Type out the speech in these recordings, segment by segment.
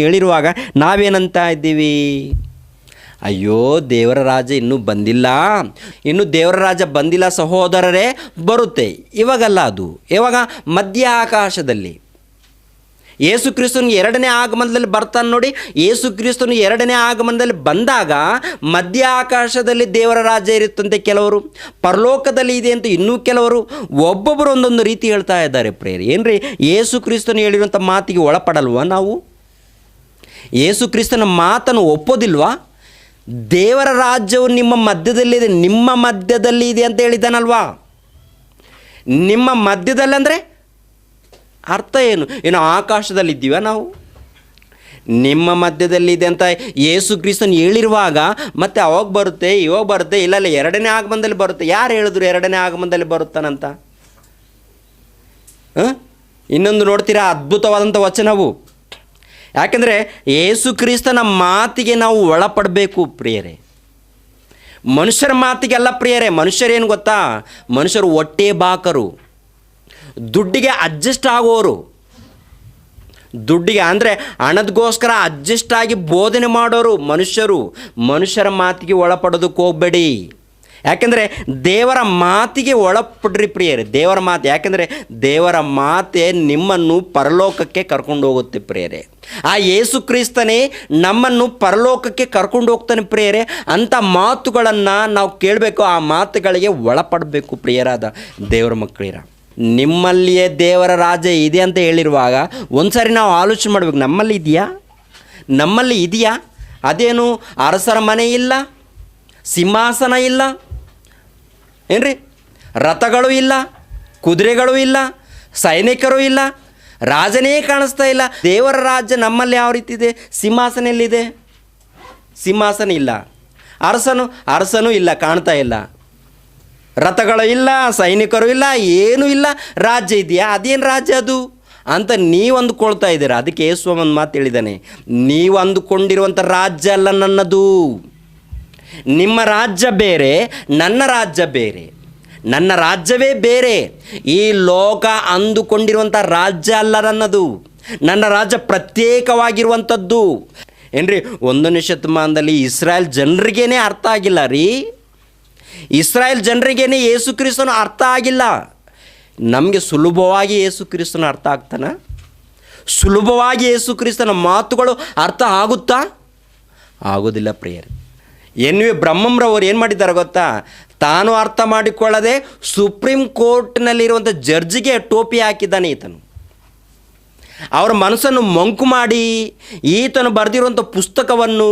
ಹೇಳಿರುವಾಗ ನಾವೇನಂತ ಇದ್ದೀವಿ? ಅಯ್ಯೋ, ದೇವರ ರಾಜ್ಯ ಇನ್ನೂ ಬಂದಿಲ್ಲ, ಇನ್ನೂ ದೇವರ ರಾಜ್ಯ ಬಂದಿಲ್ಲ ಸಹೋದರರೇ, ಬರುತ್ತೆ. ಇವಾಗಲ್ಲ, ಅದು ಯಾವಾಗ? ಮಧ್ಯ ಆಕಾಶದಲ್ಲಿ ಯೇಸು ಕ್ರಿಸ್ತನ ಎರಡನೇ ಆಗಮನದಲ್ಲಿ ಬರ್ತಾನೆ ನೋಡಿ. ಯೇಸು ಕ್ರಿಸ್ತನು ಎರಡನೇ ಆಗಮನದಲ್ಲಿ ಬಂದಾಗ ಮಧ್ಯ ಆಕಾಶದಲ್ಲಿ ದೇವರ ರಾಜ್ಯ ಇರುತ್ತಂತೆ ಕೆಲವರು, ಪರಲೋಕದಲ್ಲಿ ಇದೆ ಅಂತ ಇನ್ನೂ ಕೆಲವರು, ಒಬ್ಬೊಬ್ಬರು ಒಂದೊಂದು ರೀತಿ ಹೇಳ್ತಾ ಇದ್ದಾರೆ. ಪ್ರೇಯರ್ ಏನ್ರಿ? ಯೇಸು ಕ್ರಿಸ್ತನು ಹೇಳಿರುವಂಥ ಮಾತಿಗೆ ಒಳಪಡಲ್ವಾ ನಾವು? ಯೇಸು ಕ್ರಿಸ್ತನ ಮಾತನ್ನು ಒಪ್ಪೋದಿಲ್ವಾ? ದೇವರ ರಾಜ್ಯವು ನಿಮ್ಮ ಮಧ್ಯದಲ್ಲಿದೆ, ನಿಮ್ಮ ಮಧ್ಯದಲ್ಲಿ ಇದೆ ಅಂತ ಹೇಳಿದ್ದಾನಲ್ವಾ? ನಿಮ್ಮ ಮಧ್ಯದಲ್ಲಿ ಅಂದರೆ ಅರ್ಥ ಏನು? ಏನೋ ಆಕಾಶದಲ್ಲಿದ್ದೀವ ನಾವು? ನಿಮ್ಮ ಮಧ್ಯದಲ್ಲಿದೆ ಅಂತ ಯೇಸು ಕ್ರಿಸ್ತನ್ ಹೇಳಿರುವಾಗ ಮತ್ತೆ ಅವಾಗ ಬರುತ್ತೆ, ಇವಾಗ ಬರುತ್ತೆ, ಇಲ್ಲ ಎರಡನೇ ಆಗಮನದಲ್ಲಿ ಬರುತ್ತೆ. ಯಾರು ಹೇಳಿದ್ರು ಎರಡನೇ ಆಗಮನದಲ್ಲಿ ಬರುತ್ತಾನಂತ? ಇನ್ನೊಂದು ನೋಡ್ತೀರಾ, ಅದ್ಭುತವಾದಂಥ ವಚನವು. ಯಾಕೆಂದರೆ ಯೇಸು ಕ್ರಿಸ್ತನ ಮಾತಿಗೆ ನಾವು ಒಳಪಡಬೇಕು ಪ್ರಿಯರೇ. ಮನುಷ್ಯರ ಮಾತಿಗೆಲ್ಲ ಪ್ರಿಯರೇ. ಮನುಷ್ಯರೇನು ಗೊತ್ತಾ? ಮನುಷ್ಯರು ಹೊಟ್ಟೆ ಬಾಕರು, ದುಡ್ಡಿಗೆ ಅಡ್ಜಸ್ಟ್ ಆಗೋರು. ದುಡ್ಡಿಗೆ ಅಂದರೆ ಹಣದಗೋಸ್ಕರ ಅಡ್ಜಸ್ಟ್ ಆಗಿ ಬೋಧನೆ ಮಾಡೋರು ಮನುಷ್ಯರು. ಮನುಷ್ಯರ ಮಾತಿಗೆ ಒಳಪಡೋದಕ್ಕೆ ಹೋಗಬೇಡಿ. ಯಾಕೆಂದರೆ ದೇವರ ಮಾತಿಗೆ ಒಳಪಡ್ರಿ ಪ್ರಿಯರೇ. ದೇವರ ಮಾತು, ಯಾಕೆಂದರೆ ದೇವರ ಮಾತೇ ನಿಮ್ಮನ್ನು ಪರಲೋಕಕ್ಕೆ ಕರ್ಕೊಂಡು ಹೋಗುತ್ತೆ ಪ್ರಿಯರೇ. ಆ ಯೇಸು ಕ್ರಿಸ್ತನೇ ನಮ್ಮನ್ನು ಪರಲೋಕಕ್ಕೆ ಕರ್ಕೊಂಡು ಹೋಗ್ತಾನೆ ಪ್ರಿಯರೇ. ಅಂಥ ಮಾತುಗಳನ್ನು ನಾವು ಕೇಳಬೇಕು, ಆ ಮಾತುಗಳಿಗೆ ಒಳಪಡಬೇಕು ಪ್ರಿಯರಾದ ದೇವರ ಮಕ್ಕಳಿರ. ನಿಮ್ಮಲ್ಲಿಯೇ ದೇವರ ರಾಜ್ಯ ಇದೆ ಅಂತ ಹೇಳಿರುವಾಗ ಒಂದು ಸಾರಿ ನಾವು ಆಲೋಚನೆ ಮಾಡಬೇಕು, ನಮ್ಮಲ್ಲಿ ಇದೆಯಾ? ನಮ್ಮಲ್ಲಿ ಇದೆಯಾ? ಅದೇನು ಅರಸರ ಮನೆ ಇಲ್ಲ, ಸಿಂಹಾಸನ ಇಲ್ಲ ಏನ್ರಿ, ರಥಗಳು ಇಲ್ಲ, ಕುದುರೆಗಳು ಇಲ್ಲ, ಸೈನಿಕರು ಇಲ್ಲ, ರಾಜನೇ ಕಾಣಿಸ್ತಾ ಇಲ್ಲ. ದೇವರ ರಾಜ್ಯ ನಮ್ಮಲ್ಲಿ ಯಾವ ರೀತಿ ಇದೆ? ಸಿಂಹಾಸನ ಎಲ್ಲಿದೆ? ಸಿಂಹಾಸನ ಇಲ್ಲ. ಅರಸನೂ ಇಲ್ಲ, ಕಾಣ್ತಾ ಇಲ್ಲ. ರಥಗಳು ಇಲ್ಲ, ಸೈನಿಕರು ಇಲ್ಲ, ಏನೂ ಇಲ್ಲ. ರಾಜ್ಯ ಇದೆಯಾ? ಅದೇನು ರಾಜ್ಯ ಅದು ಅಂತ ನೀವು ಅಂದುಕೊಳ್ತಾ ಇದ್ದೀರಾ. ಅದಕ್ಕೆ ಯೇಸು ಒಂದು ಮಾತು ಹೇಳಿದ್ದಾನೆ, ನೀವು ಅಂದುಕೊಂಡಿರುವಂಥ ರಾಜ್ಯ ಅಲ್ಲ ನನ್ನದು. ನಿಮ್ಮ ರಾಜ್ಯ ಬೇರೆ, ನನ್ನ ರಾಜ್ಯ ಬೇರೆ. ನನ್ನ ರಾಜ್ಯವೇ ಬೇರೆ. ಈ ಲೋಕ ಅಂದುಕೊಂಡಿರುವಂಥ ರಾಜ್ಯ ಅಲ್ಲ ನನ್ನದು. ನನ್ನ ರಾಜ್ಯ ಪ್ರತ್ಯೇಕವಾಗಿರುವಂಥದ್ದು ಏನ್ರಿ. 1ನೇ ಶತಮಾನದಲ್ಲಿ ಇಸ್ರಾಯೇಲ್ ಜನರಿಗೇನೆ ಅರ್ಥ ಆಗಿಲ್ಲ ರೀ. ಇಸ್ರಾಯೇಲ್ ಜನರಿಗೇನೆ ಯೇಸು ಕ್ರಿಸ್ತನು ಅರ್ಥ ಆಗಿಲ್ಲ. ನಮಗೆ ಸುಲಭವಾಗಿ ಯೇಸು ಕ್ರಿಸ್ತನ ಅರ್ಥ ಆಗ್ತಾನ? ಸುಲಭವಾಗಿ ಯೇಸು ಕ್ರಿಸ್ತನ ಮಾತುಗಳು ಅರ್ಥ ಆಗುತ್ತಾ? ಆಗೋದಿಲ್ಲ ಪ್ರಿಯರೇ. ಎನ್ ವಿ ಬ್ರಹ್ಮಂರವರು ಏನು ಮಾಡಿದ್ದಾರೆ ಗೊತ್ತಾ? ತಾನು ಅರ್ಥ ಮಾಡಿಕೊಳ್ಳದೆ ಸುಪ್ರೀಂ ಕೋರ್ಟ್ನಲ್ಲಿರುವಂಥ ಜಡ್ಜಿಗೆ ಟೋಪಿ ಹಾಕಿದ್ದಾನೆ ಈತನು. ಅವರ ಮನಸ್ಸನ್ನು ಮಂಕು ಮಾಡಿ ಈತನು ಬರೆದಿರುವಂಥ ಪುಸ್ತಕವನ್ನು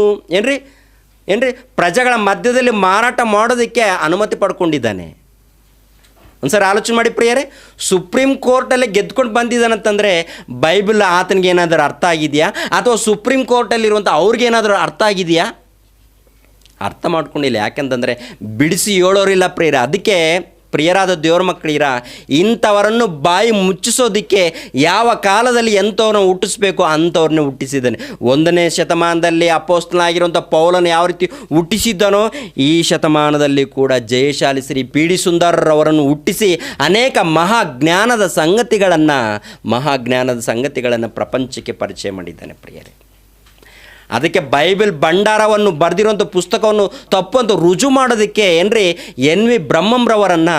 ಏನ್ರಿ ಪ್ರಜೆಗಳ ಮಧ್ಯದಲ್ಲಿ ಮಾರಾಟ ಮಾಡೋದಕ್ಕೆ ಅನುಮತಿ ಪಡ್ಕೊಂಡಿದ್ದಾನೆ. ಒಂದ್ಸರಿ ಆಲೋಚನೆ ಮಾಡಿ ಪ್ರಿಯರೇ. ಸುಪ್ರೀಂ ಕೋರ್ಟಲ್ಲಿ ಗೆದ್ಕೊಂಡು ಬಂದಿದ್ದಾನಂತಂದರೆ ಬೈಬಲ್ ಆತನಿಗೆ ಏನಾದರೂ ಅರ್ಥ ಆಗಿದೆಯಾ? ಅಥವಾ ಸುಪ್ರೀಂ ಕೋರ್ಟಲ್ಲಿರುವಂಥ ಅವ್ರಿಗೇನಾದರೂ ಅರ್ಥ ಆಗಿದೆಯಾ? ಅರ್ಥ ಮಾಡ್ಕೊಂಡಿಲ್ಲ. ಯಾಕೆಂತಂದರೆ ಬಿಡಿಸಿ ಹೇಳೋರಿಲ್ಲ ಪ್ರಿಯರ. ಅದಕ್ಕೆ ಪ್ರಿಯರಾದ ದೇವ್ರ ಮಕ್ಕಳಿರ, ಇಂಥವರನ್ನು ಬಾಯಿ ಮುಚ್ಚಿಸೋದಕ್ಕೆ ಯಾವ ಕಾಲದಲ್ಲಿ ಎಂಥವ್ರನ್ನ ಹುಟ್ಟಿಸ್ಬೇಕು ಅಂಥವ್ರನ್ನೇ ಹುಟ್ಟಿಸಿದ್ದಾನೆ. 1ನೇ ಶತಮಾನದಲ್ಲಿ ಅಪೊಸ್ತಲನಾಗಿರುವಂಥ ಪೌಲನ ಯಾವ ರೀತಿ ಹುಟ್ಟಿಸಿದ್ದಾನೋ, ಈ ಶತಮಾನದಲ್ಲಿ ಕೂಡ ಜಯಶಾಲಿ ಶ್ರೀ ಪಿ ಡಿ ಸುಂದರರವರನ್ನು ಹುಟ್ಟಿಸಿ ಅನೇಕ ಮಹಾಜ್ಞಾನದ ಸಂಗತಿಗಳನ್ನು ಪ್ರಪಂಚಕ್ಕೆ ಪರಿಚಯ ಮಾಡಿದ್ದಾನೆ ಪ್ರಿಯರೇ. ಅದಕ್ಕೆ ಬೈಬಲ್ ಭಂಡಾರವನ್ನು ಬರೆದಿರುವಂಥ ಪುಸ್ತಕವನ್ನು ತಪ್ಪು ಅಂತ ರುಜು ಮಾಡೋದಕ್ಕೆ ಎನ್ ವಿ ಬ್ರಹ್ಮಂರವರನ್ನು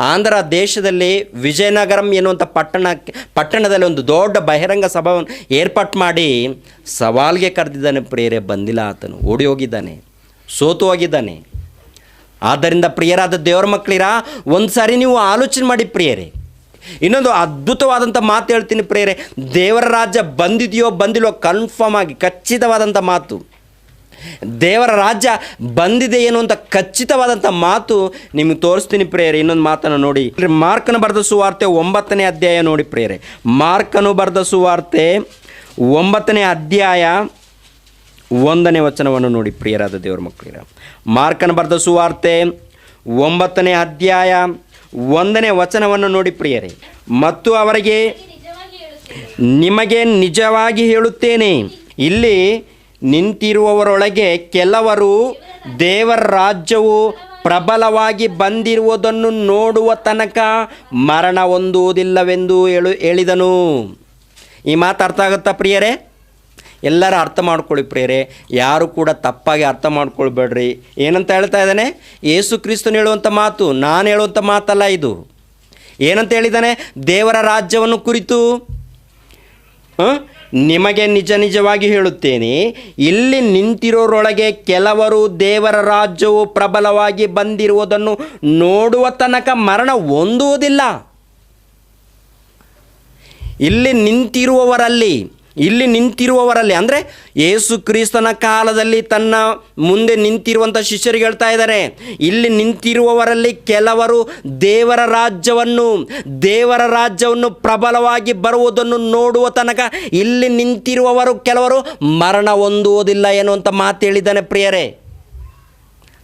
ಆಂಧ್ರ ದೇಶದಲ್ಲಿ ವಿಜಯನಗರಂ ಎನ್ನುವಂಥ ಪಟ್ಟಣದಲ್ಲಿ ಒಂದು ದೊಡ್ಡ ಬಹಿರಂಗ ಸಭೆಯನ್ನು ಏರ್ಪಾಟ್ ಮಾಡಿ ಸವಾಲ್ಗೆ ಕರೆದಿದ್ದಾನೆ ಪ್ರಿಯರೇ. ಬಂದಿಲ್ಲ, ಆತನು ಓಡಿ ಹೋಗಿದ್ದಾನೆ, ಸೋತು ಹೋಗಿದ್ದಾನೆ. ಆದ್ದರಿಂದ ಪ್ರಿಯರಾದ ದೇವರ ಮಕ್ಕಳಿರ, ಒಂದು ಸಾರಿ ನೀವು ಆಲೋಚನೆ ಮಾಡಿ ಪ್ರಿಯರೇ. ಇನ್ನೊಂದು ಅದ್ಭುತವಾದಂಥ ಮಾತು ಹೇಳ್ತೀನಿ ಪ್ರಿಯರೇ. ದೇವರ ರಾಜ್ಯ ಬಂದಿದೆಯೋ ಬಂದಿಲ್ಲೋ ಕನ್ಫರ್ಮ್ ಆಗಿ ಖಚಿತವಾದಂಥ ಮಾತು. ದೇವರ ರಾಜ್ಯ ಬಂದಿದೆ ಎನ್ನುವಂಥ ಖಚಿತವಾದಂಥ ಮಾತು ನಿಮಗೆ ತೋರಿಸ್ತೀನಿ ಪ್ರಿಯರೇ. ಇನ್ನೊಂದು ಮಾತನ್ನು ನೋಡಿ, ಮಾರ್ಕನು ಬರೆದ ಸುವಾರ್ತೆ 9ನೇ ಅಧ್ಯಾಯ ನೋಡಿ ಪ್ರಿಯರೇ. ಮಾರ್ಕನು ಬರೆದ ಸುವಾರ್ತೆ 9ನೇ ಅಧ್ಯಾಯ 1ನೇ ವಚನವನ್ನು ನೋಡಿ ಪ್ರಿಯರಾದ ದೇವರ ಮಕ್ಕಳಿರ. ಮಾರ್ಕನು ಬರೆದ ಸುವಾರ್ತೆ 9ನೇ ಅಧ್ಯಾಯ 1ನೇ ವಚನವನ್ನು ನೋಡಿ ಪ್ರಿಯರೇ. ಮತ್ತು ಅವರಿಗೆ, ನಿಮಗೆ ನಿಜವಾಗಿ ಹೇಳುತ್ತೇನೆ, ಇಲ್ಲಿ ನಿಂತಿರುವವರೊಳಗೆ ಕೆಲವರು ದೇವರ ರಾಜ್ಯವು ಪ್ರಬಲವಾಗಿ ಬಂದಿರುವುದನ್ನು ನೋಡುವ ತನಕ ಮರಣ ಹೊಂದುವುದಿಲ್ಲವೆಂದು ಹೇಳಿದನು. ಈ ಮಾತು ಅರ್ಥ ಆಗುತ್ತಾ ಪ್ರಿಯರೇ? ಎಲ್ಲರೂ ಅರ್ಥ ಮಾಡ್ಕೊಳ್ಳಿ ಪ್ರಿಯರೇ, ಯಾರು ಕೂಡ ತಪ್ಪಾಗಿ ಅರ್ಥ ಮಾಡ್ಕೊಳ್ಬೇಡ್ರಿ. ಏನಂತ ಹೇಳ್ತಾ ಇದ್ದಾನೆ? ಯೇಸು ಕ್ರಿಸ್ತನು ಹೇಳುವಂಥ ಮಾತು, ನಾನು ಹೇಳುವಂಥ ಮಾತಲ್ಲ ಇದು. ಏನಂತ ಹೇಳಿದ್ದಾನೆ? ದೇವರ ರಾಜ್ಯವನ್ನು ಕುರಿತು ನಿಮಗೆ ನಿಜ ನಿಜವಾಗಿ ಹೇಳುತ್ತೇನೆ, ಇಲ್ಲಿ ನಿಂತಿರೋರೊಳಗೆ ಕೆಲವರು ದೇವರ ರಾಜ್ಯವು ಪ್ರಬಲವಾಗಿ ಬಂದಿರುವುದನ್ನು ನೋಡುವ ತನಕ ಮರಣ ಹೊಂದುವುದಿಲ್ಲ. ಇಲ್ಲಿ ನಿಂತಿರುವವರಲ್ಲಿ ಅಂದರೆ ಯೇಸು ಕ್ರಿಸ್ತನ ಕಾಲದಲ್ಲಿ ತನ್ನ ಮುಂದೆ ನಿಂತಿರುವಂಥ ಶಿಷ್ಯರಿಗೆ ಹೇಳ್ತಾ ಇದ್ದಾರೆ, ಇಲ್ಲಿ ನಿಂತಿರುವವರಲ್ಲಿ ಕೆಲವರು ದೇವರ ರಾಜ್ಯವನ್ನು ಪ್ರಬಲವಾಗಿ ಬರುವುದನ್ನು ನೋಡುವ ತನಕ ಇಲ್ಲಿ ನಿಂತಿರುವವರು ಕೆಲವರು ಮರಣ ಹೊಂದುವುದಿಲ್ಲ ಎನ್ನುವಂಥ ಮಾತು ಹೇಳಿದ್ದಾನೆ ಪ್ರಿಯರೇ.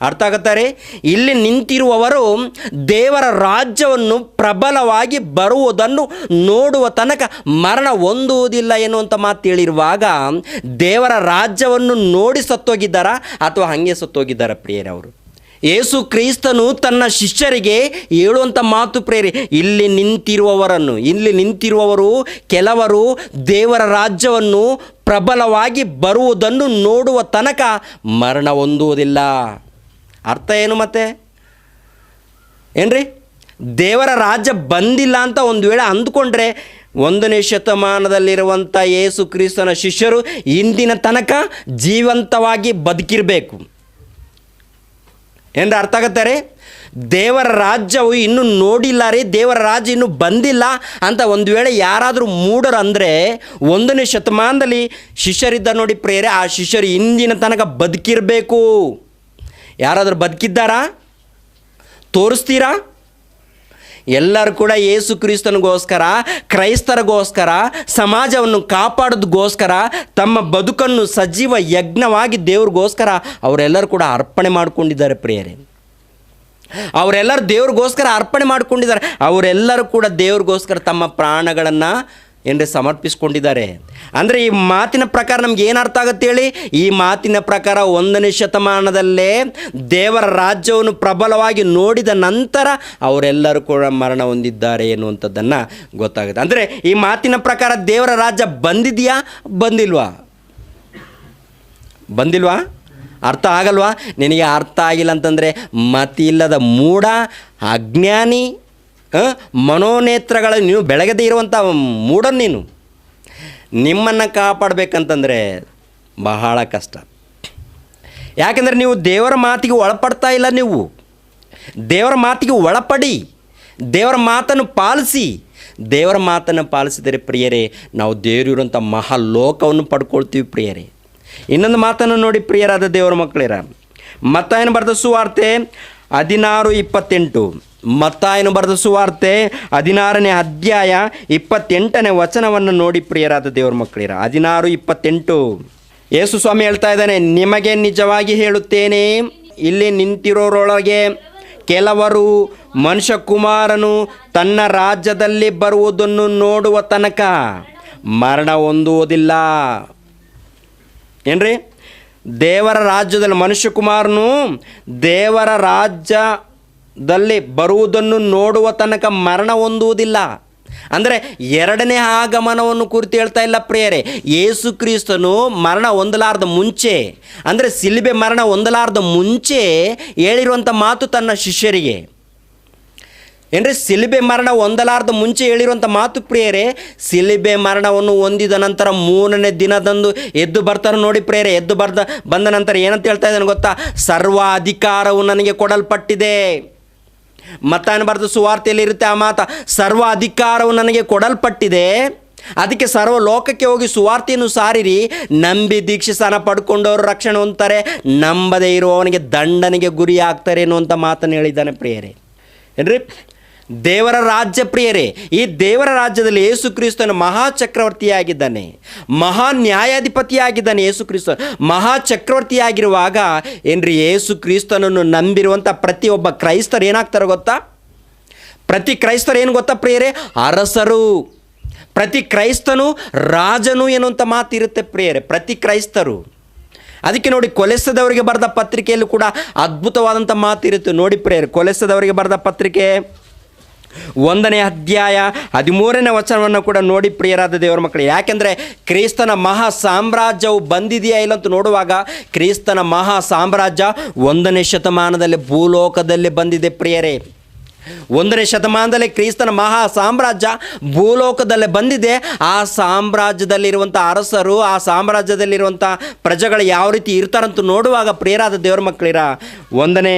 ಅರ್ಥ ಆಗುತ್ತಾರೆ? ಇಲ್ಲಿ ನಿಂತಿರುವವರು ದೇವರ ರಾಜ್ಯವನ್ನು ಪ್ರಬಲವಾಗಿ ಬರುವುದನ್ನು ನೋಡುವ ತನಕ ಮರಣ ಹೊಂದುವುದಿಲ್ಲ ಎನ್ನುವಂಥ ಮಾತು ಹೇಳಿರುವಾಗ, ದೇವರ ರಾಜ್ಯವನ್ನು ನೋಡಿ ಸತ್ತೋಗಿದ್ದಾರಾ ಅಥವಾ ಹಾಗೆ ಸತ್ತೋಗಿದ್ದಾರಾ ಪ್ರಿಯರೇ? ಅವರು ಯೇಸು ಕ್ರಿಸ್ತನು ತನ್ನ ಶಿಷ್ಯರಿಗೆ ಹೇಳುವಂಥ ಮಾತು ಪ್ರಿಯರೇ, ಇಲ್ಲಿ ನಿಂತಿರುವವರು ಕೆಲವರು ದೇವರ ರಾಜ್ಯವನ್ನು ಪ್ರಬಲವಾಗಿ ಬರುವುದನ್ನು ನೋಡುವ ತನಕ ಮರಣ ಹೊಂದುವುದಿಲ್ಲ. ಅರ್ಥ ಏನು ಮತ್ತೆ? ಏನ್ರಿ? ದೇವರ ರಾಜ್ಯ ಬಂದಿಲ್ಲ ಅಂತ ಒಂದು ವೇಳೆ ಅಂದುಕೊಂಡ್ರೆ 1ನೇ ಶತಮಾನದಲ್ಲಿರುವಂಥ ಯೇಸು ಕ್ರಿಸ್ತನ ಶಿಷ್ಯರು ಇಂದಿನ ತನಕ ಜೀವಂತವಾಗಿ ಬದುಕಿರಬೇಕು. ಏನ್ರಿ ಅರ್ಥ ಆಗತ್ತಾರೆ? ದೇವರ ರಾಜ್ಯವು ಇನ್ನೂ ನೋಡಿಲ್ಲ ರೀ, ದೇವರ ರಾಜ್ಯ ಇನ್ನೂ ಬಂದಿಲ್ಲ ಅಂತ ಒಂದು ವೇಳೆ ಯಾರಾದರೂ ಮೂಢರು ಅಂದರೆ 1ನೇ ಶತಮಾನದಲ್ಲಿ ಶಿಷ್ಯರಿದ್ದ ನೋಡಿ ಪ್ರೇರೆ, ಆ ಶಿಷ್ಯರು ಇಂದಿನ ತನಕ ಬದುಕಿರಬೇಕು. ಯಾರಾದರೂ ಬದುಕಿದ್ದಾರಾ? ತೋರಿಸ್ತೀರಾ? ಎಲ್ಲರೂ ಕೂಡ ಯೇಸು ಕ್ರಿಸ್ತನಿಗೋಸ್ಕರ, ಕ್ರೈಸ್ತರಿಗೋಸ್ಕರ, ಸಮಾಜವನ್ನು ಕಾಪಾಡೋದಕ್ಕೋಸ್ಕರ ತಮ್ಮ ಬದುಕನ್ನು ಸಜೀವ ಯಜ್ಞವಾಗಿ ದೇವ್ರಿಗೋಸ್ಕರ ಅವರೆಲ್ಲರೂ ಕೂಡ ಅರ್ಪಣೆ ಮಾಡಿಕೊಂಡಿದ್ದಾರೆ ಪ್ರಿಯರೇ. ಅವರೆಲ್ಲರೂ ದೇವ್ರಿಗೋಸ್ಕರ ಅರ್ಪಣೆ ಮಾಡಿಕೊಂಡಿದ್ದಾರೆ. ಅವರೆಲ್ಲರೂ ಕೂಡ ದೇವ್ರಿಗೋಸ್ಕರ ತಮ್ಮ ಪ್ರಾಣಗಳನ್ನು ಸಮರ್ಪಿಸ್ಕೊಂಡಿದ್ದಾರೆ. ಅಂದರೆ ಈ ಮಾತಿನ ಪ್ರಕಾರ ನಮ್ಗೆ ಏನು ಅರ್ಥ ಆಗುತ್ತೆ ಹೇಳಿ? ಈ ಮಾತಿನ ಪ್ರಕಾರ 1ನೇ ಶತಮಾನದಲ್ಲೇ ದೇವರ ರಾಜ್ಯವನ್ನು ಪ್ರಬಲವಾಗಿ ನೋಡಿದ ನಂತರ ಅವರೆಲ್ಲರೂ ಕೂಡ ಮರಣ ಹೊಂದಿದ್ದಾರೆ ಎನ್ನುವಂಥದ್ದನ್ನು ಗೊತ್ತಾಗುತ್ತೆ. ಅಂದರೆ ಈ ಮಾತಿನ ಪ್ರಕಾರ ದೇವರ ರಾಜ್ಯ ಬಂದಿದೆಯಾ? ಬಂದಿಲ್ವಾ? ಅರ್ಥ ಆಗಲ್ವಾ? ನಿನಗೆ ಅರ್ಥ ಆಗಿಲ್ಲ ಅಂತಂದರೆ ಮತಿ ಇಲ್ಲದ ಮೂಢ, ಅಜ್ಞಾನಿ, ಮನೋನೇತ್ರಗಳ ನೀವು ಬೆಳಗದೇ ಇರುವಂಥ ಮೂಢನ್ ನೀನು. ನಿಮ್ಮನ್ನು ಕಾಪಾಡಬೇಕಂತಂದರೆ ಬಹಳ ಕಷ್ಟ. ಯಾಕೆಂದರೆ ನೀವು ದೇವರ ಮಾತಿಗೆ ಒಳಪಡ್ತಾ ಇಲ್ಲ. ನೀವು ದೇವರ ಮಾತಿಗೆ ಒಳಪಡಿ, ದೇವರ ಮಾತನ್ನು ಪಾಲಿಸಿ. ದೇವರ ಮಾತನ್ನು ಪಾಲಿಸಿದರೆ ಪ್ರಿಯರೇ, ನಾವು ದೇವರಿರುವಂಥ ಮಹಾಲೋಕವನ್ನು ಪಡ್ಕೊಳ್ತೀವಿ ಪ್ರಿಯರೇ. ಇನ್ನೊಂದು ಮಾತನ್ನು ನೋಡಿ ಪ್ರಿಯರಾದ ದೇವರ ಮಕ್ಕಳಿರ, ಮತ್ತಾಯನು ಬರೆದ ಸುವಾರ್ತೆ 16:28. ಮತ್ತಾಯನು ಬರೆದ ಸುವಾರ್ತೆ 16ನೇ ಅಧ್ಯಾಯ 28ನೇ ವಚನವನ್ನು ನೋಡಿ ಪ್ರಿಯರಾದ ದೇವರ ಮಕ್ಕಳಿರ. 16:28 ಯೇಸು ಸ್ವಾಮಿ ಹೇಳ್ತಾ ಇದ್ದಾನೆ, ನಿಮಗೆ ನಿಜವಾಗಿ ಹೇಳುತ್ತೇನೆ, ಇಲ್ಲಿ ನಿಂತಿರೋರೊಳಗೆ ಕೆಲವರು ಮನುಷ್ಯಕುಮಾರನು ತನ್ನ ರಾಜ್ಯದಲ್ಲಿ ಬರುವುದನ್ನು ನೋಡುವ ತನಕ ಮರಣ ಹೊಂದುವುದಿಲ್ಲ. ಏನ್ರಿ? ದೇವರ ರಾಜ್ಯದಲ್ಲಿ ಮನುಷ್ಯಕುಮಾರನು ದೇವರ ರಾಜ್ಯದಲ್ಲಿ ಬರುವುದನ್ನು ನೋಡುವ ತನಕ ಮರಣ ಹೊಂದುವುದಿಲ್ಲ. ಅಂದರೆ 2ನೇ ಆಗಮನವನ್ನು ಕುರಿತು ಹೇಳ್ತಾ ಇಲ್ಲ ಪ್ರಿಯರೇ. ಯೇಸು ಕ್ರಿಸ್ತನು ಮರಣ ಹೊಂದಲಾರ್ದ ಮುಂಚೆ, ಅಂದರೆ ಸಿಲುಬೆ ಮರಣ ಹೊಂದಲಾರ್ದ ಮುಂಚೆ ಹೇಳಿರುವಂಥ ಮಾತು ತನ್ನ ಶಿಷ್ಯರಿಗೆ. ಏನ್ರಿ? ಸಿಲುಬೆ ಮರಣ ಹೊಂದಲಾರ್ದ ಮುಂಚೆ ಹೇಳಿರುವಂಥ ಮಾತು ಪ್ರಿಯರೇ. ಸಿಲುಬೆ ಮರಣವನ್ನು ಹೊಂದಿದ ನಂತರ 3ನೇ ದಿನದಂದು ಎದ್ದು ಬರ್ತಾರೆ ನೋಡಿ ಪ್ರಿಯರೇ. ಎದ್ದು ಬಂದ ನಂತರ ಏನಂತ ಹೇಳ್ತಾ ಇದ್ದಾನೆ ಗೊತ್ತಾ? ಸರ್ವ ಅಧಿಕಾರವು ನನಗೆ ಕೊಡಲ್ಪಟ್ಟಿದೆ. ಮತ್ತಾಯನು ಬರೆದ ಸುವಾರ್ತೆಯಲ್ಲಿ ಇರುತ್ತೆ ಆ ಮಾತ. ಸರ್ವ ಅಧಿಕಾರವು ನನಗೆ ಕೊಡಲ್ಪಟ್ಟಿದೆ, ಅದಕ್ಕೆ ಸರ್ವ ಲೋಕಕ್ಕೆ ಹೋಗಿ ಸುವಾರ್ತೆಯನ್ನು ಸಾರಿರಿ. ನಂಬಿ ದೀಕ್ಷಾಸ್ನಾನ ಪಡ್ಕೊಂಡವರು ರಕ್ಷಣೆ ಹೊಂದ್ತಾರೆ, ನಂಬದೇ ಇರುವವನಿಗೆ ದಂಡನೆಗೆ ಗುರಿ ಆಗ್ತಾರೆ ಅನ್ನುವಂಥ ಮಾತನ್ನು ಹೇಳಿದ್ದಾನೆ ಪ್ರಿಯರೇ. ಏನ್ರಿ? ದೇವರ ರಾಜ್ಯ ಪ್ರಿಯರೇ. ಈ ದೇವರ ರಾಜ್ಯದಲ್ಲಿ ಯೇಸು ಕ್ರಿಸ್ತನು ಮಹಾ ಚಕ್ರವರ್ತಿಯಾಗಿದ್ದಾನೆ, ಮಹಾ ನ್ಯಾಯಾಧಿಪತಿಯಾಗಿದ್ದಾನೆ. ಯೇಸು ಕ್ರಿಸ್ತ ಮಹಾ ಚಕ್ರವರ್ತಿಯಾಗಿರುವಾಗ ಏನ್ರಿ, ಯೇಸು ಕ್ರಿಸ್ತನನ್ನು ನಂಬಿರುವಂಥ ಪ್ರತಿಯೊಬ್ಬ ಕ್ರೈಸ್ತರು ಏನಾಗ್ತಾರೆ ಗೊತ್ತಾ? ಪ್ರತಿ ಕ್ರೈಸ್ತರು ಏನು ಗೊತ್ತಾ ಪ್ರಿಯರೇ? ಅರಸರು. ಪ್ರತಿ ಕ್ರೈಸ್ತನು ರಾಜನು ಎನ್ನುವಂಥ ಮಾತಿರುತ್ತೆ ಪ್ರಿಯರೇ. ಪ್ರತಿ ಕ್ರೈಸ್ತರು. ಅದಕ್ಕೆ ನೋಡಿ, ಕೊಲೆಸದವರಿಗೆ ಬರೆದ ಪತ್ರಿಕೆಯಲ್ಲೂ ಕೂಡ ಅದ್ಭುತವಾದಂಥ ಮಾತಿರುತ್ತೆ ನೋಡಿ ಪ್ರಿಯರೇ. ಕೊಲೆಸದವರಿಗೆ ಬರೆದ ಪತ್ರಿಕೆ 1ನೇ ಅಧ್ಯಾಯ 13ನೇ ವಚನವನ್ನು ಕೂಡ ನೋಡಿ ಪ್ರಿಯರಾದ ದೇವರ ಮಕ್ಕಳು. ಯಾಕೆಂದರೆ ಕ್ರಿಸ್ತನ ಮಹಾ ಸಾಮ್ರಾಜ್ಯವು ಬಂದಿದೆಯಾ ಇಲ್ಲ ಅಂತ ನೋಡುವಾಗ ಕ್ರಿಸ್ತನ ಮಹಾ ಸಾಮ್ರಾಜ್ಯ 1ನೇ ಶತಮಾನದಲ್ಲಿ ಭೂಲೋಕದಲ್ಲಿ ಬಂದಿದೆ ಪ್ರಿಯರೇ. 1ನೇ ಶತಮಾನದಲ್ಲಿ ಕ್ರಿಸ್ತನ ಮಹಾ ಸಾಮ್ರಾಜ್ಯ ಭೂಲೋಕದಲ್ಲೇ ಬಂದಿದೆ. ಆ ಸಾಮ್ರಾಜ್ಯದಲ್ಲಿರುವಂಥ ಅರಸರು, ಆ ಸಾಮ್ರಾಜ್ಯದಲ್ಲಿರುವಂಥ ಪ್ರಜೆಗಳು ಯಾವ ರೀತಿ ಇರ್ತಾರಂತ ನೋಡುವಾಗ ಪ್ರಿಯರಾದ ದೇವರ ಮಕ್ಕಳಿರ 1ನೇ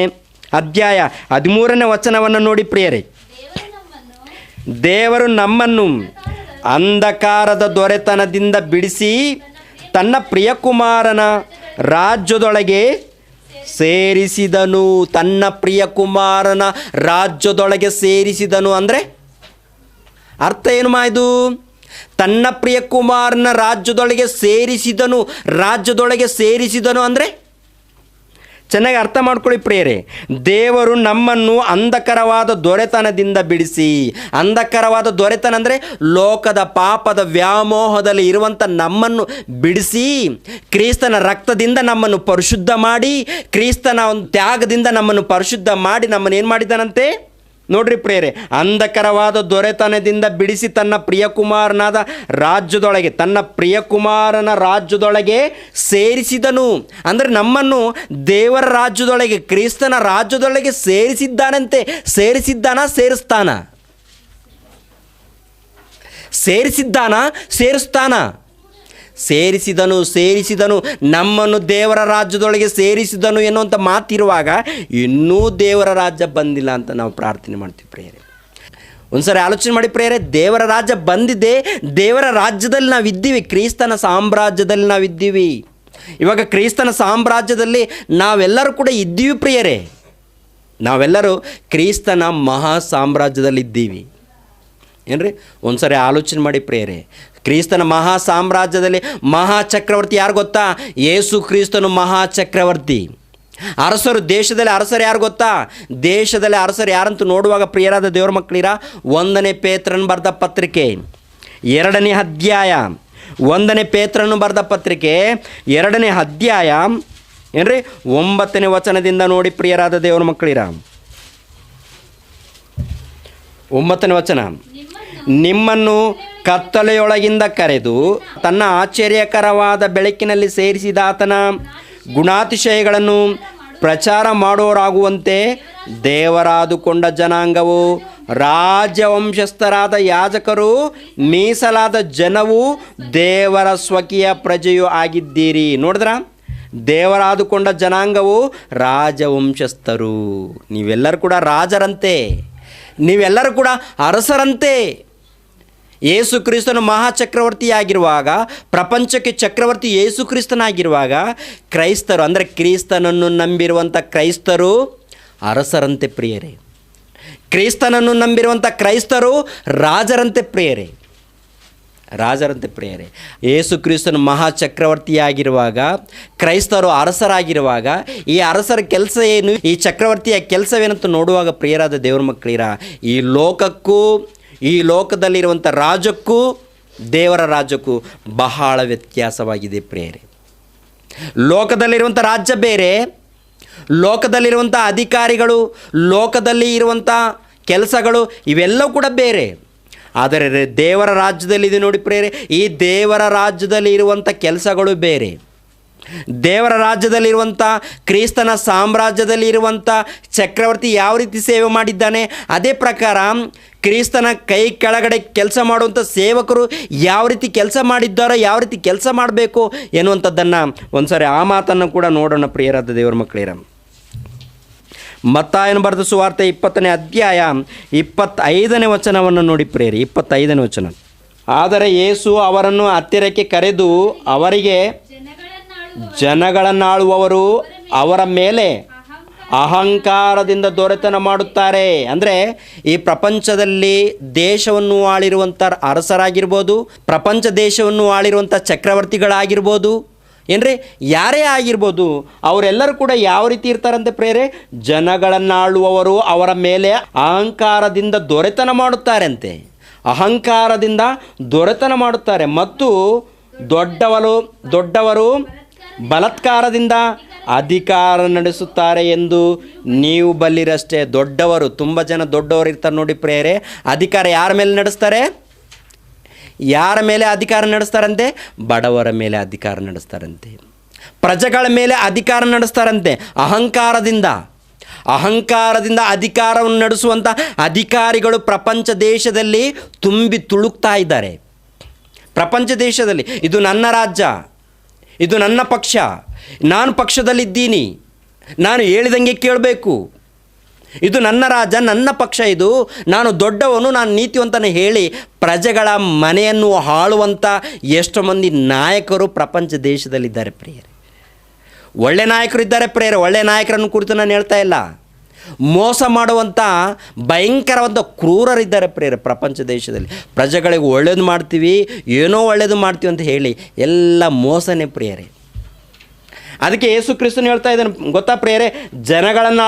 ಅಧ್ಯಾಯ 13ನೇ ವಚನವನ್ನು ನೋಡಿ ಪ್ರಿಯರೇ. ದೇವರು ನಮ್ಮನ್ನು ಅಂಧಕಾರದ ದೊರೆತನದಿಂದ ಬಿಡಿಸಿ ತನ್ನ ಪ್ರಿಯಕುಮಾರನ ರಾಜ್ಯದೊಳಗೆ ಸೇರಿಸಿದನು. ತನ್ನ ಪ್ರಿಯಕುಮಾರನ ರಾಜ್ಯದೊಳಗೆ ಸೇರಿಸಿದನು ಅಂದರೆ ಅರ್ಥ ಏನು ಮಾಯ್ದು? ತನ್ನ ಪ್ರಿಯಕುಮಾರನ ರಾಜ್ಯದೊಳಗೆ ಸೇರಿಸಿದನು. ರಾಜ್ಯದೊಳಗೆ ಸೇರಿಸಿದನು ಅಂದರೆ ಚೆನ್ನಾಗಿ ಅರ್ಥ ಮಾಡ್ಕೊಳ್ಳಿ ಪ್ರಿಯರೇ. ದೇವರು ನಮ್ಮನ್ನು ಅಂಧಕರವಾದ ದೊರೆತನದಿಂದ ಬಿಡಿಸಿ, ಅಂಧಕರವಾದ ದೊರೆತನ ಅಂದರೆ ಲೋಕದ ಪಾಪದ ವ್ಯಾಮೋಹದಲ್ಲಿ ಇರುವಂಥ ನಮ್ಮನ್ನು ಬಿಡಿಸಿ, ಕ್ರಿಸ್ತನ ರಕ್ತದಿಂದ ನಮ್ಮನ್ನು ಪರಿಶುದ್ಧ ಮಾಡಿ, ಕ್ರಿಸ್ತನ ಒಂದು ತ್ಯಾಗದಿಂದ ನಮ್ಮನ್ನು ಪರಿಶುದ್ಧ ಮಾಡಿ ನಮ್ಮನ್ನು ಏನು ಮಾಡಿದ್ದಾನಂತೆ ನೋಡ್ರಿ ಪ್ರಿಯರೇ. ಅಂಧಕರವಾದ ದೊರೆತನದಿಂದ ಬಿಡಿಸಿ ತನ್ನ ಪ್ರಿಯಕುಮಾರನಾದ ರಾಜ್ಯದೊಳಗೆ, ತನ್ನ ಪ್ರಿಯಕುಮಾರನ ರಾಜ್ಯದೊಳಗೆ ಸೇರಿಸಿದನು. ಅಂದರೆ ನಮ್ಮನ್ನು ದೇವರ ರಾಜ್ಯದೊಳಗೆ, ಕ್ರಿಸ್ತನ ರಾಜ್ಯದೊಳಗೆ ಸೇರಿಸಿದ್ದಾನಂತೆ. ಸೇರಿಸಿದ್ದಾನ, ಸೇರಿಸ್ತಾನ? ಸೇರಿಸಿದ್ದಾನ, ಸೇರಿಸ್ತಾನ? ಸೇರಿಸಿದನು, ಸೇರಿಸಿದನು. ನಮ್ಮನ್ನು ದೇವರ ರಾಜ್ಯದೊಳಗೆ ಸೇರಿಸಿದನು ಎನ್ನುವಂಥ ಮಾತಿರುವಾಗ ಇನ್ನೂ ದೇವರ ರಾಜ್ಯ ಬಂದಿಲ್ಲ ಅಂತ ನಾವು ಪ್ರಾರ್ಥನೆ ಮಾಡ್ತೀವಿ ಪ್ರಿಯರೇ. ಒಂದ್ಸರಿ ಆಲೋಚನೆ ಮಾಡಿ ಪ್ರಿಯರೇ. ದೇವರ ರಾಜ್ಯ ಬಂದಿದೆ, ದೇವರ ರಾಜ್ಯದಲ್ಲಿ ನಾವಿದ್ದೀವಿ, ಕ್ರಿಸ್ತನ ಸಾಮ್ರಾಜ್ಯದಲ್ಲಿ ನಾವಿದ್ದೀವಿ. ಇವಾಗ ಕ್ರಿಸ್ತನ ಸಾಮ್ರಾಜ್ಯದಲ್ಲಿ ನಾವೆಲ್ಲರೂ ಕೂಡ ಇದ್ದೀವಿ ಪ್ರಿಯರೇ. ನಾವೆಲ್ಲರೂ ಕ್ರಿಸ್ತನ ಮಹಾ ಸಾಮ್ರಾಜ್ಯದಲ್ಲಿದ್ದೀವಿ ಏನ್ರಿ. ಒಂದ್ಸರಿ ಆಲೋಚನೆ ಮಾಡಿ ಪ್ರಿಯರೇ. ಕ್ರಿಸ್ತನ ಮಹಾ ಸಾಮ್ರಾಜ್ಯದಲ್ಲಿ ಮಹಾ ಚಕ್ರವರ್ತಿ ಯಾರು ಗೊತ್ತಾ? ಯೇಸು ಕ್ರಿಸ್ತನು ಮಹಾ ಚಕ್ರವರ್ತಿ. ಅರಸರು, ದೇಶದಲ್ಲಿ ಅರಸರು ಯಾರು ಗೊತ್ತಾ? ದೇಶದಲ್ಲಿ ಅರಸರು ಯಾರಂತ ನೋಡುವಾಗ ಪ್ರಿಯರಾದ ದೇವರ ಮಕ್ಕಳಿರ 1ನೇ ಪೇತ್ರನು ಬರೆದ ಪತ್ರಿಕೆ 2ನೇ ಅಧ್ಯಾಯ, 1ನೇ ಪೇತ್ರನು ಬರೆದ ಪತ್ರಿಕೆ 2ನೇ ಅಧ್ಯಾಯ ಏನ್ರಿ 9ನೇ ವಚನದಿಂದ ನೋಡಿ ಪ್ರಿಯರಾದ ದೇವರ ಮಕ್ಕಳಿರ. 9ನೇ ವಚನ. ನಿಮ್ಮನ್ನು ಕತ್ತಲೆಯೊಳಗಿಂದ ಕರೆದು ತನ್ನ ಆಶ್ಚರ್ಯಕರವಾದ ಬೆಳಕಿನಲ್ಲಿ ಸೇರಿಸಿದ ಆತನ ಗುಣಾತಿಶಯಗಳನ್ನು ಪ್ರಚಾರ ಮಾಡೋರಾಗುವಂತೆ ದೇವರಾದುಕೊಂಡ ಜನಾಂಗವು, ರಾಜವಂಶಸ್ಥರಾದ ಯಾಜಕರು, ಮೀಸಲಾದ ಜನವು, ದೇವರ ಸ್ವಕೀಯ ಪ್ರಜೆಯೂ ಆಗಿದ್ದೀರಿ. ನೋಡಿದ್ರ? ದೇವರಾದುಕೊಂಡ ಜನಾಂಗವು, ರಾಜವಂಶಸ್ಥರು. ನೀವೆಲ್ಲರೂ ಕೂಡ ರಾಜರಂತೆ, ನೀವೆಲ್ಲರೂ ಕೂಡ ಅರಸರಂತೆ. ಯೇಸು ಕ್ರಿಸ್ತನು ಮಹಾಚಕ್ರವರ್ತಿಯಾಗಿರುವಾಗ, ಪ್ರಪಂಚಕ್ಕೆ ಚಕ್ರವರ್ತಿ ಯೇಸು ಕ್ರಿಸ್ತನಾಗಿರುವಾಗ, ಕ್ರೈಸ್ತರು ಅಂದರೆ ಕ್ರಿಸ್ತನನ್ನು ನಂಬಿರುವಂಥ ಕ್ರೈಸ್ತರು ಅರಸರಂತೆ ಪ್ರಿಯರೇ. ಕ್ರಿಸ್ತನನ್ನು ನಂಬಿರುವಂಥ ಕ್ರೈಸ್ತರು ರಾಜರಂತೆ ಪ್ರಿಯರೇ, ರಾಜರಂತೆ ಪ್ರಿಯರೇ. ಯೇಸು ಕ್ರಿಸ್ತನು ಮಹಾಚಕ್ರವರ್ತಿಯಾಗಿರುವಾಗ, ಕ್ರೈಸ್ತರು ಅರಸರಾಗಿರುವಾಗ, ಈ ಅರಸರ ಕೆಲಸ ಏನು, ಈ ಚಕ್ರವರ್ತಿಯ ಕೆಲಸವೇನಂತ ನೋಡುವಾಗ ಪ್ರಿಯರಾದ ದೇವರ ಮಕ್ಕಳಿರ, ಈ ಲೋಕಕ್ಕೂ ಈ ಲೋಕದಲ್ಲಿರುವಂಥ ರಾಜ್ಯಕ್ಕೂ ದೇವರ ರಾಜ್ಯಕ್ಕೂ ಬಹಳ ವ್ಯತ್ಯಾಸವಾಗಿದೆ ಪ್ರಿಯರೇ. ಲೋಕದಲ್ಲಿರುವಂಥ ರಾಜ್ಯ ಬೇರೆ, ಲೋಕದಲ್ಲಿರುವಂಥ ಅಧಿಕಾರಿಗಳು, ಲೋಕದಲ್ಲಿ ಇರುವಂಥ ಕೆಲಸಗಳು ಇವೆಲ್ಲವೂ ಕೂಡ ಬೇರೆ. ಆದರೆ ದೇವರ ರಾಜ್ಯದಲ್ಲಿದೆ ನೋಡಿ ಪ್ರಿಯರೇ, ಈ ದೇವರ ರಾಜ್ಯದಲ್ಲಿ ಇರುವಂಥ ಕೆಲಸಗಳು ಬೇರೆ. ದೇವರ ರಾಜ್ಯದಲ್ಲಿರುವಂಥ ಕ್ರಿಸ್ತನ ಸಾಮ್ರಾಜ್ಯದಲ್ಲಿ ಇರುವಂಥ ಚಕ್ರವರ್ತಿ ಯಾವ ರೀತಿ ಸೇವೆ ಮಾಡಿದ್ದಾನೆ, ಅದೇ ಪ್ರಕಾರ ಕ್ರಿಸ್ತನ ಕೈ ಕೆಳಗಡೆ ಕೆಲಸ ಮಾಡುವಂಥ ಸೇವಕರು ಯಾವ ರೀತಿ ಕೆಲಸ ಮಾಡಿದ್ದಾರೋ, ಯಾವ ರೀತಿ ಕೆಲಸ ಮಾಡಬೇಕು ಎನ್ನುವಂಥದ್ದನ್ನು ಒಂದ್ಸರಿ ಆ ಮಾತನ್ನು ಕೂಡ ನೋಡೋಣ ಪ್ರಿಯರಾದ ದೇವರ ಮಕ್ಕಳಿರ. ಮತ್ತಾಯನು ಬರೆದ ಸುವಾರ್ತೆ 20ನೇ ಅಧ್ಯಾಯ 25ನೇ ವಚನವನ್ನು ನೋಡಿ ಪ್ರಿಯರೇ. 25ನೇ ವಚನ. ಆದರೆ ಯೇಸು ಅವರನ್ನು ಹತ್ತಿರಕ್ಕೆ ಕರೆದು ಅವರಿಗೆ, ಜನಗಳನ್ನಾಳುವವರು ಅವರ ಮೇಲೆ ಅಹಂಕಾರದಿಂದ ದೊರೆತನ ಮಾಡುತ್ತಾರೆ. ಅಂದರೆ ಈ ಪ್ರಪಂಚದಲ್ಲಿ ದೇಶವನ್ನು ಆಳಿರುವಂಥ ಅರಸರಾಗಿರ್ಬೋದು, ಪ್ರಪಂಚ ದೇಶವನ್ನು ಆಳಿರುವಂಥ ಚಕ್ರವರ್ತಿಗಳಾಗಿರ್ಬೋದು, ಏನ್ರಿ ಯಾರೇ ಆಗಿರ್ಬೋದು, ಅವರೆಲ್ಲರೂ ಕೂಡ ಯಾವ ರೀತಿ ಇರ್ತಾರಂತೆ ಪ್ರೇರೆ? ಜನಗಳನ್ನಾಳುವವರು ಅವರ ಮೇಲೆ ಅಹಂಕಾರದಿಂದ ದೊರೆತನ ಮಾಡುತ್ತಾರೆ ಅಂತೆ. ಅಹಂಕಾರದಿಂದ ದೊರೆತನ ಮಾಡುತ್ತಾರೆ. ಮತ್ತು ದೊಡ್ಡವರು ಬಲಾತ್ಕಾರದಿಂದ ಅಧಿಕಾರ ನಡೆಸುತ್ತಾರೆ ಎಂದು ನೀವು ಬಲ್ಲಿರಷ್ಟೇ. ದೊಡ್ಡವರು, ತುಂಬ ಜನ ದೊಡ್ಡವರು ಇರ್ತಾರೆ ನೋಡಿ ಪ್ರೇರೆ, ಅಧಿಕಾರ ಯಾರ ಮೇಲೆ ನಡೆಸ್ತಾರೆ? ಯಾರ ಮೇಲೆ ಅಧಿಕಾರ ನಡೆಸ್ತಾರಂತೆ? ಬಡವರ ಮೇಲೆ ಅಧಿಕಾರ ನಡೆಸ್ತಾರಂತೆ, ಪ್ರಜೆಗಳ ಮೇಲೆ ಅಧಿಕಾರ ನಡೆಸ್ತಾರಂತೆ. ಅಹಂಕಾರದಿಂದ ಅಧಿಕಾರವನ್ನು ನಡೆಸುವಂಥ ಅಧಿಕಾರಿಗಳು ಪ್ರಪಂಚ ದೇಶದಲ್ಲಿ ತುಂಬಿ ತುಳುಕ್ತಾ ಇದ್ದಾರೆ. ಪ್ರಪಂಚ ದೇಶದಲ್ಲಿ ಇದು ನನ್ನ ರಾಜ್ಯ, ಇದು ನನ್ನ ಪಕ್ಷ, ನಾನು ಪಕ್ಷದಲ್ಲಿದ್ದೀನಿ, ನಾನು ಹೇಳಿದಂಗೆ ಕೇಳಬೇಕು, ಇದು ನನ್ನ ರಾಜ್ಯ, ನನ್ನ ಪಕ್ಷ, ಇದು ನಾನು ದೊಡ್ಡವನು, ನಾನು ನೀತಿವಂತನೇ ಹೇಳಿ ಪ್ರಜೆಗಳ ಮನೆಯನ್ನು ಆಳುವಂಥ ಎಷ್ಟೋ ಮಂದಿ ನಾಯಕರು ಪ್ರಪಂಚ ದೇಶದಲ್ಲಿದ್ದಾರೆ ಪ್ರಿಯರೇ. ಒಳ್ಳೆ ನಾಯಕರು ಇದ್ದಾರೆ ಪ್ರಿಯರೇ, ಒಳ್ಳೆ ನಾಯಕರನ್ನು ಕುರಿತು ನಾನು ಹೇಳ್ತಾ ಇಲ್ಲ. ಮೋಸ ಮಾಡುವಂಥ ಭಯಂಕರವಾದ ಕ್ರೂರರಿದ್ದಾರೆ ಪ್ರಿಯರೇ ಪ್ರಪಂಚ ದೇಶದಲ್ಲಿ. ಪ್ರಜೆಗಳಿಗೆ ಒಳ್ಳೇದು ಮಾಡ್ತೀವಿ, ಏನೋ ಒಳ್ಳೇದು ಮಾಡ್ತೀವಿ ಅಂತ ಹೇಳಿ ಎಲ್ಲ ಮೋಸನೇ ಪ್ರಿಯರೇ. ಅದಕ್ಕೆ ಯೇಸು ಕ್ರಿಸ್ತನು ಹೇಳ್ತಾ ಇದ್ದಾನೆ ಗೊತ್ತಾ ಪ್ರಿಯರೇ, ಜನಗಳನ್ನು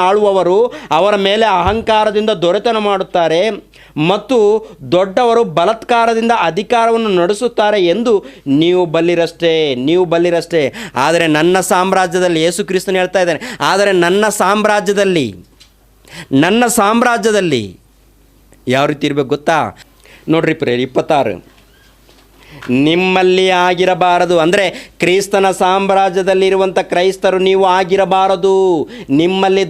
ಆಳುವವರು ಅವರ ಮೇಲೆ ಅಹಂಕಾರದಿಂದ ದೊರೆತನ ಮಾಡುತ್ತಾರೆ ಮತ್ತು ದೊಡ್ಡವರು ಬಲಾತ್ಕಾರದಿಂದ ಅಧಿಕಾರವನ್ನು ನಡೆಸುತ್ತಾರೆ ಎಂದು ನೀವು ಬಲ್ಲಿರಷ್ಟೇ. ಆದರೆ ನನ್ನ ಸಾಮ್ರಾಜ್ಯದಲ್ಲಿ, ಯೇಸು ಕ್ರಿಸ್ತನು ಹೇಳ್ತಾ ಇದ್ದಾನೆ, ಆದರೆ ನನ್ನ ಸಾಮ್ರಾಜ್ಯದಲ್ಲಿ ಯಾವ ರೀತಿ ಇರಬೇಕು ಗೊತ್ತಾ? ನೋಡ್ರಿ ಪ್ರಿಯರೇ 26, ನಿಮ್ಮಲ್ಲಿ ಆಗಿರಬಾರದು, ಅಂದರೆ ಕ್ರಿಸ್ತನ ಸಾಮ್ರಾಜ್ಯದಲ್ಲಿರುವಂಥ ಕ್ರೈಸ್ತರು ನೀವು ಆಗಿರಬಾರದು. ನಿಮ್ಮಲ್ಲಿ